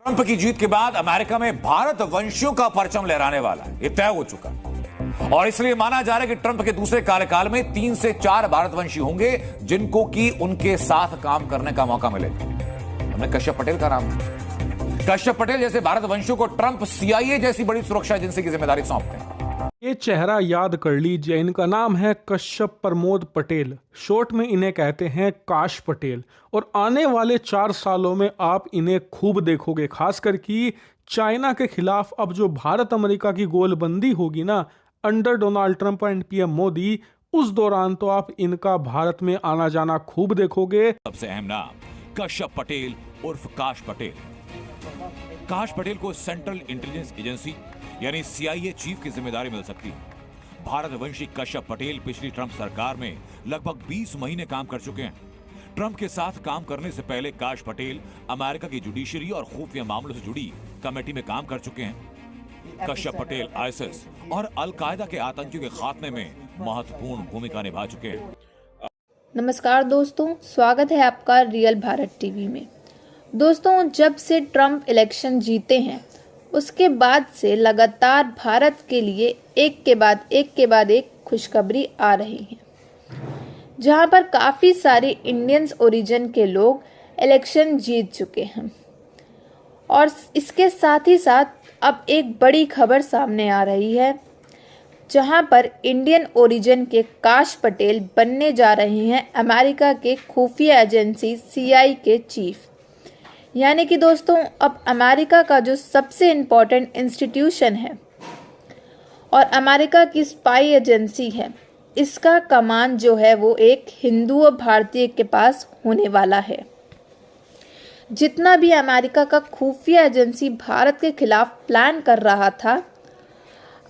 Trump की जीत के बाद अमेरिका में भारत वंशियों का परचम लहराने वाला है, ये तय हो चुका है। और इसलिए माना जा रहा है कि ट्रंप के दूसरे कार्यकाल में 3 से 4 भारतवंशी होंगे जिनको कि उनके साथ काम करने का मौका मिलेगा। हमने कश्यप पटेल का नाम था। कश्यप पटेल जैसे भारतवंशियों को ट्रंप CIA जैसी बड़ी सुरक्षा एजेंसी की जिम्मेदारी सौंपते हैं। ये चेहरा याद कर लीजिए, इनका नाम है कश्यप प्रमोद पटेल। शॉर्ट में इन्हें कहते हैं काश पटेल। और आने वाले 4 सालों में आप इन्हें खूब देखोगे, खासकर कि चाइना के खिलाफ अब जो भारत अमेरिका की गोलबंदी होगी ना under Donald Trump and PM Modi, उस दौरान तो आप इनका भारत में आना जाना खूब देखोगे। सबसे अहम नाम कश्यप पटेल उर्फ काश पटेल। काश पटेल को सेंट्रल इंटेलिजेंस एजेंसी यानी CIA चीफ की जिम्मेदारी मिल सकती है। भारतवंशी कश्यप पटेल पिछली ट्रंप सरकार में लगभग 20 महीने काम कर चुके हैं। ट्रंप के साथ काम करने से पहले काश पटेल अमेरिका की जुडिशरी और खुफिया मामलों से जुड़ी कमेटी में काम कर चुके हैं। कश्यप पटेल ISIS और अल-कायदा के आतंकियों के खात्मे में महत्वपूर्ण भूमिका निभा चुके हैं। नमस्कार दोस्तों, स्वागत है आपका रियल भारत टीवी में। दोस्तों, जब से ट्रंप इलेक्शन जीते हैं उसके बाद से लगातार भारत के लिए एक के बाद एक खुशखबरी आ रही है, जहां पर काफ़ी सारे इंडियंस ओरिजिन के लोग इलेक्शन जीत चुके हैं। और इसके साथ ही साथ अब एक बड़ी खबर सामने आ रही है, जहां पर इंडियन ओरिजिन के काश पटेल बनने जा रहे हैं अमेरिका के खुफिया एजेंसी CIA के चीफ। यानी कि दोस्तों, अब अमेरिका का जो सबसे इम्पोर्टेंट इंस्टीट्यूशन है और अमेरिका की स्पाई एजेंसी है, इसका कमान जो है वो एक हिंदू और भारतीय के पास होने वाला है। जितना भी अमेरिका का खुफिया एजेंसी भारत के खिलाफ प्लान कर रहा था,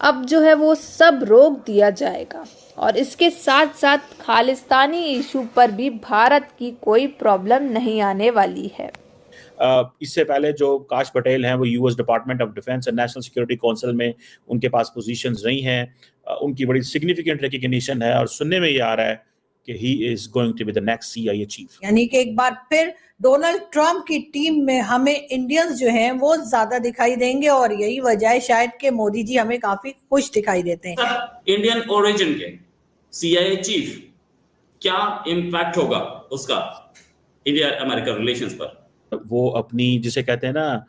अब जो है वो सब रोक दिया जाएगा। और इसके साथ साथ खालिस्तानी इशू पर भी भारत की कोई प्रॉब्लम नहीं आने वाली है। इससे पहले जो काश पटेल हैं वो US department of defence and national security council में उनके पास पोजीशंस रही हैं। उनकी बड़ी सिग्निफिकेंट रिकॉग्निशन है और सुनने में ये आ रहा है कि he is going to be the next CIA chief. यानी कि एक बार फिर डोनाल्ड ट्रंप की टीम में हमें इंडियंस जो हैं वो ज्यादा दिखाई देंगे और यही वजह है शायद कि मोदी जी हमें काफी खुश दिखाई देते हैं। इंडियन ओरिजिन के CIA चीफ, क्या इम्पैक्ट होगा उसका इंडिया अमेरिका रिलेशंस पर? वो अपनी जिसे कहते हैं ना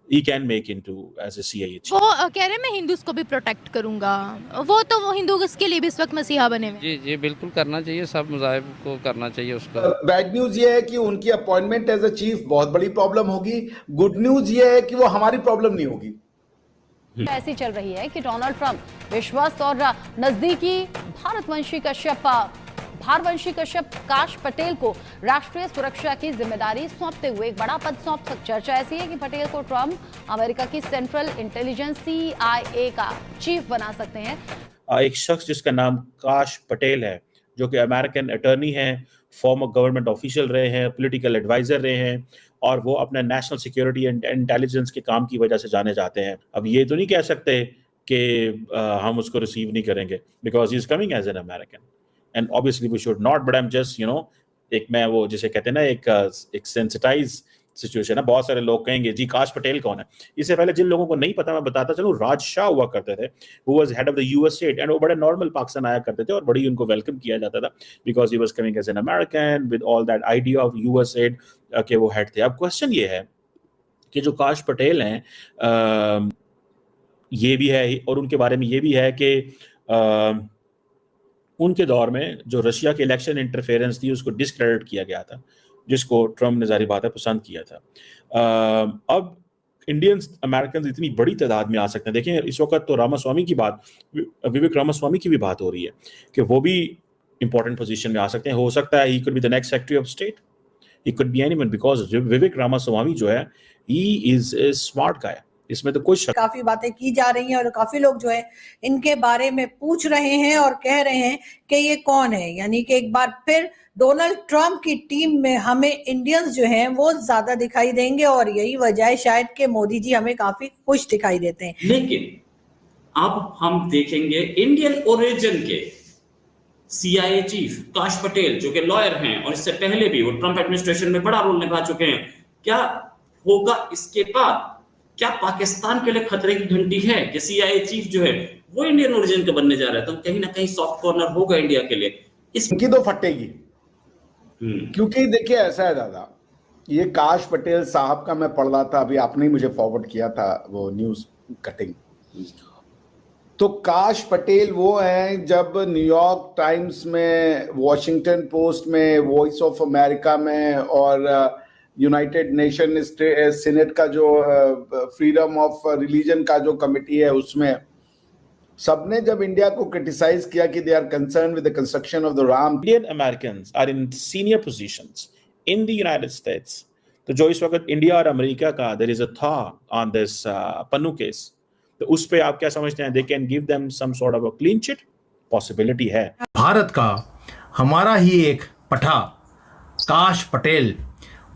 he can make into as a CIA chief। वो कह रहे मैं हिंदूज को भी प्रोटेक्ट करूंगा। वो हिंदू इसके लिए भी इस वक्त मसीहा बने हुए। जी बिल्कुल करना चाहिए, सब मज़ाहिब को करना चाहिए उसका। बैड न्यूज ये है कि उनकी अपॉइंटमेंट एज अ चीफ बहुत बड़ी प्रॉब्लम होगी। गुड न्यूज ये है कि वो हमारी प्रॉब्लम नहीं होगी। ऐसी चल रही है कि डोनाल्ड ट्रंप विश्वस्त और नजदीकी भारतवंशी कश्यप काश पटेल को राष्ट्रीय सुरक्षा की जिम्मेदारी सौंपते हुए एक बड़ा पद सौंप सकते। चर्चा ऐसी है कि पटेल को ट्रंप अमेरिका की सेंट्रल इंटेलिजेंस CIA का चीफ बना सकते हैं। एक शख्स जिसका नाम काश पटेल है, जो कि अमेरिकन अटर्नी हैं, फॉर्मर गवर्नमेंट ऑफिशियल रहे हैं, पॉलिटिकल एडवाइजर रहे हैं और वो अपने नेशनल सिक्योरिटी एंड इंटेलिजेंस के काम की वजह से जाने जाते हैं। अब ये तो नहीं कह सकते कि हम उसको रिसीव नहीं करेंगे because he is coming as an American and obviously we should not, but I'm just एक मैं वो जिसे कहते हैं ना एक सेंसिटाइज सिचुएशन है। बहुत सारे लोग कहेंगे जी काश पटेल कौन है। इससे पहले जिन लोगों को नहीं पता मैं बताता चलूं, राज शाह हुआ करते थे, who was head of the USAID and वो बड़े नॉर्मल पाकिस्तान आया करते थे और बड़ी उनको वेलकम किया जाता था because he was coming as an American with all that idea of USAID के वो हेड थे। अब क्वेश्चन ये है कि जो काश पटेल हैं ये भी है और उनके बारे में ये भी है कि उनके दौर में जो रशिया के इलेक्शन इंटरफेरेंस थी उसको डिस्क्रेडिट किया गया था, जिसको ट्रंप ने जारी बात है पसंद किया था। अब इंडियंस अमेरिकन इतनी बड़ी तादाद में आ सकते हैं। देखिए इस वक्त तो रामास्वामी की बात, विवेक रामास्वामी की भी बात हो रही है कि वो भी इंपॉर्टेंट पोजीशन में आ सकते हैं। हो सकता है he could be the next secretary of state, he could be anyone because Vivek Ramaswamy जो है he is a smart guy. इसमें तो कुछ काफी बातें की जा रही हैं और काफी लोग जो है इनके बारे में पूछ रहे हैं और कह रहे हैं कि ये कौन है। यानी कि एक बार फिर डोनाल्ड ट्रंप की टीम में हमें इंडियंस जो हैं वो ज्यादा दिखाई देंगे और यही वजह है शायद कि मोदी जी हमें काफी खुश दिखाई देते हैं। लेकिन अब हम देखेंगे इंडियन ओरिजिन के CIA चीफ काश पटेल, जो कि लॉयर हैं और इससे पहले भी वो ट्रंप एडमिनिस्ट्रेशन में बड़ा रोल निभा चुके हैं। क्या होगा इसके बाद क्या पाकिस्तान के लिए खतरे की घंटी है कि CIA चीफ जो है वो इंडियन ओरिजिन का बनने जा रहा है? तो कहीं ना कहीं सॉफ्ट कॉर्नर होगा इंडिया के लिए। इनकी तो फटेगी, क्योंकि देखिए ऐसा है दादा, ये काश पटेल साहब का मैं पढ़ रहा था, अभी आपने ही मुझे फॉरवर्ड किया था वो न्यूज कटिंग। तो काश पटेल वो हैं जब न्यूयॉर्क टाइम्स में, वॉशिंगटन पोस्ट में, वॉइस ऑफ अमेरिका में और यूनाइटेड नेशन सीनेट का जो फ्रीडम ऑफ रिलीजन का जो कमिटी है उसमें सबने जब इंडिया को क्रिटिसाइज किया कि they are concern with the construction of the Ram. Indian Americans are in senior positions in the United States. तो जो इस वक्त इंडिया और अमेरिका का there is a thaw on this Pannun case, तो उस पे आप क्या समझते हैं? They can give them some sort of a clean chit? Possibility है। भारत का हमारा ही एक पठा काश पटेल,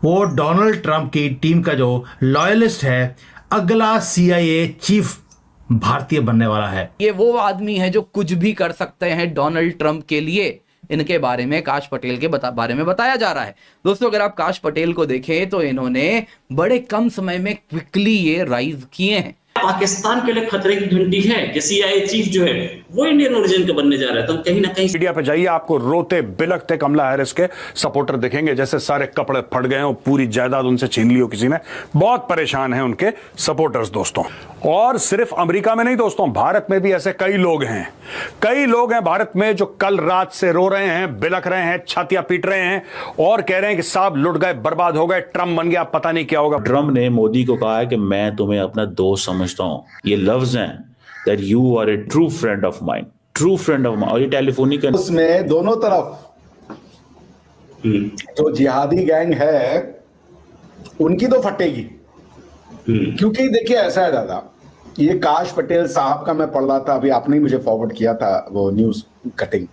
वो डोनाल्ड ट्रंप की टीम का जो लॉयलिस्ट है, अगला CIA चीफ भारतीय बनने वाला है। ये वो आदमी है जो कुछ भी कर सकते हैं डोनाल्ड ट्रंप के लिए। इनके बारे में काश पटेल के बारे में बताया जा रहा है। दोस्तों, अगर आप काश पटेल को देखें तो इन्होंने बड़े कम समय में क्विकली ये राइज किए हैं। पाकिस्तान के लिए खतरे की घंटी है कि CIA चीफ जो है वो इंडियन ओरिजिन का बनने जा रहा है। तो कहीं ना कहीं मीडिया पे जाइए, आपको रोते बिलखते कमला हैरिस के सपोर्टर दिखेंगे, जैसे सारे कपड़े फट गए हो, पूरी जायदाद उनसे छीन ली हो किसी ने। बहुत परेशान हैं उनके सपोर्टर्स दोस्तों। और सिर्फ अमेरिका में नहीं दोस्तों, भारत में भी ऐसे कई लोग हैं, कई लोग हैं भारत में जो कल रात से रो रहे हैं, बिलख रहे हैं, छातियां पीट रहे हैं और कह रहे हैं कि साहब लुट गए, बर्बाद हो गए, ट्रंप बन गया, पता नहीं क्या होगा। ट्रंप ने मोदी को कहा है कि मैं तुम्हें अपना दोस्त समझता हूं। ये लफ्ज हैं that you are a true friend of mine, true friend of mine। और ये टेलीफोनिक उसमें दोनों तरफ जो जिहादी गैंग है उनकी तो फटेगी, क्योंकि देखिए ऐसा है दादा, ये काश पटेल साहब का मैं पढ़ रहा था, अभी आपने ही मुझे फॉरवर्ड किया था वो न्यूज कटिंग।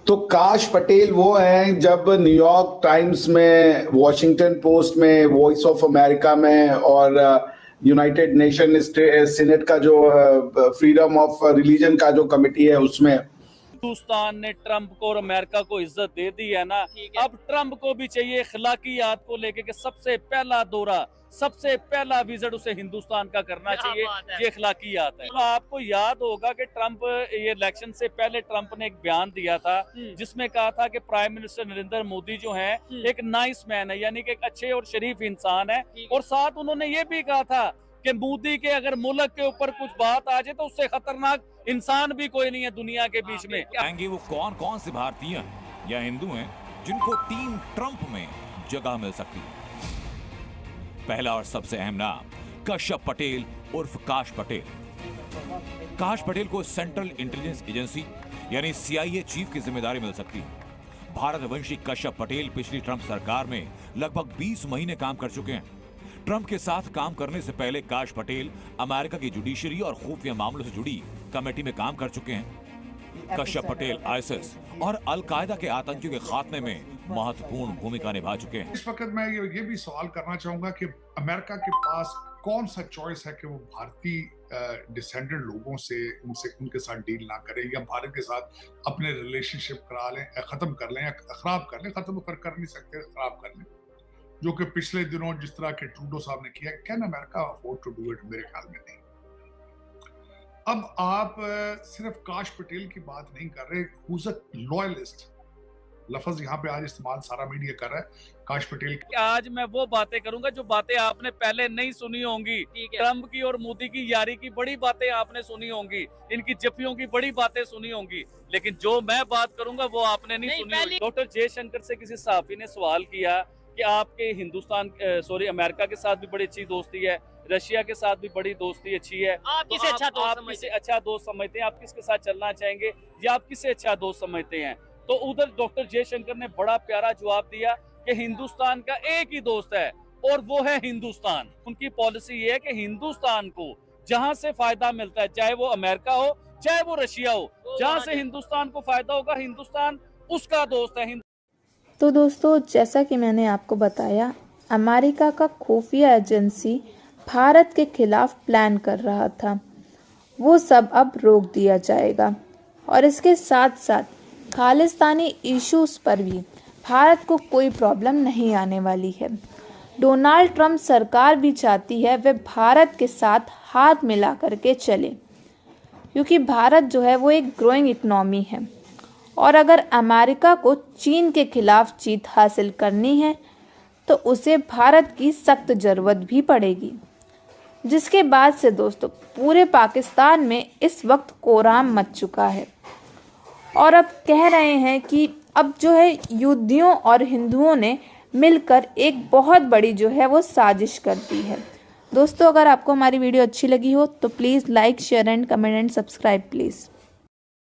तो काश पटेल वो हैं जब न्यूयॉर्क टाइम्स में, वॉशिंगटन पोस्ट में, वॉइस ऑफ अमेरिका में और यूनाइटेड नेशन सीनेट का जो फ्रीडम ऑफ रिलीजन का जो कमिटी है उसमें हिंदुस्तान ने ट्रंप को और अमेरिका को इज्जत दे दी है ना, अब ट्रंप को भी चाहिए अखलाकियात को लेके कि सबसे पहला दौरा, सबसे पहला विजिट उसे हिंदुस्तान का करना चाहिए। ये अखलाकियात है। तो आपको याद होगा कि ट्रंप ये इलेक्शन से पहले ट्रंप ने एक बयान दिया था जिसमें कहा था कि प्राइम मिनिस्टर नरेंद्र मोदी जो हैं एक नाइस मैन है, यानी कि एक अच्छे और शरीफ इंसान है। और साथ उन्होंने ये भी कहा था कि मोदी के अगर मुल्क के ऊपर कुछ बात आ जाए तो उससे खतरनाक इंसान भी कोई नहीं है दुनिया के बीच में। आएंगे वो कौन कौन से भारतीय या हिंदू हैं जिनको टीम ट्रंप में जगह मिल सकती है। पहला और सबसे अहम नाम कश्यप पटेल उर्फ काश पटेल। काश पटेल को सेंट्रल इंटेलिजेंस एजेंसी यानी CIA चीफ की जिम्मेदारी मिल सकती है। भारतवंशी कश्यप पटेल पिछली ट्रंप सरकार में लगभग 20 महीने काम कर चुके हैं। ट्रंप के साथ काम करने से पहले काश पटेल अमेरिका की जुडिशरी और खुफिया मामलों से जुड़ी कमेटी में काम कर चुके हैं। कश्यप पटेल ISIS और अल-कायदा के आतंकियों के खात्मे में महत्वपूर्ण भूमिका निभा चुके हैं। इस वक्त मैं ये भी सवाल करना चाहूंगा कि अमेरिका के पास कौन सा चॉइस है कि वो भारतीय डिसेंडेंट लोगों से उनके साथ डील ना करें या भारत के साथ अपने रिलेशनशिप करा लें, खत्म कर लें या खराब कर लें। खत्म कर नहीं सकते, खराब कर लें, जो कि पिछले दिनों जिस तरह के ट्रूडो साहब ने किया। Can America afford to do it? मेरे ख्याल में नहीं। अब आप सिर्फ काश पटेल की बात नहीं कर रहे, हुज अ लॉयलिस्ट लफ्ज यहाँ पे आज इस्तेमाल सारा मीडिया कर रहा है काश पटेल। आज मैं वो बातें करूंगा जो बातें आपने पहले नहीं सुनी होंगी। ट्रंप की और मोदी की यारी की बड़ी बातें आपने सुनी होंगी, इनकी जफ्फियों की बड़ी बातें सुनी होंगी, लेकिन जो मैं बात करूंगा वो आपने नहीं सुनी होगी। डॉक्टर जयशंकर से किसी सहाफी ने सवाल किया कि आपके अमेरिका के साथ भी बड़ी अच्छी दोस्ती है, रशिया के साथ भी बड़ी दोस्ती अच्छी है, आप किसे अच्छा दोस्त समझते हैं? आप किसके साथ चलना चाहेंगे या आप किसे अच्छा दोस्त समझते हैं? तो उधर डॉक्टर जयशंकर ने बड़ा प्यारा जवाब दिया कि हिंदुस्तान का एक ही दोस्त है और वो है हिंदुस्तान। उनकी पॉलिसी ये है कि हिंदुस्तान को जहां से फायदा मिलता है, चाहे वो अमेरिका हो चाहे वो रशिया हो, जहां से हिंदुस्तान को फायदा होगा हिंदुस्तान उसका दोस्त है। तो दोस्तों, जैसा कि मैंने आपको बताया, अमेरिका का खुफिया एजेंसी भारत के खिलाफ प्लान कर रहा था, वो सब अब रोक दिया जाएगा और इसके साथ साथ खालिस्तानी इश्यूज पर भी भारत को कोई प्रॉब्लम नहीं आने वाली है। डोनाल्ड ट्रंप सरकार भी चाहती है वे भारत के साथ हाथ मिला करके चले, क्योंकि भारत जो है वो एक ग्रोइंग इकनॉमी है और अगर अमेरिका को चीन के खिलाफ जीत हासिल करनी है तो उसे भारत की सख्त ज़रूरत भी पड़ेगी। जिसके बाद से दोस्तों पूरे पाकिस्तान में इस वक्त कोहराम मच चुका है और अब कह रहे हैं कि अब जो है यहूदियों और हिंदुओं ने मिलकर एक बहुत बड़ी जो है वो साजिश कर दी है। दोस्तों अगर आपको हमारी वीडियो अच्छी लगी हो तो please like, share and comment and subscribe please.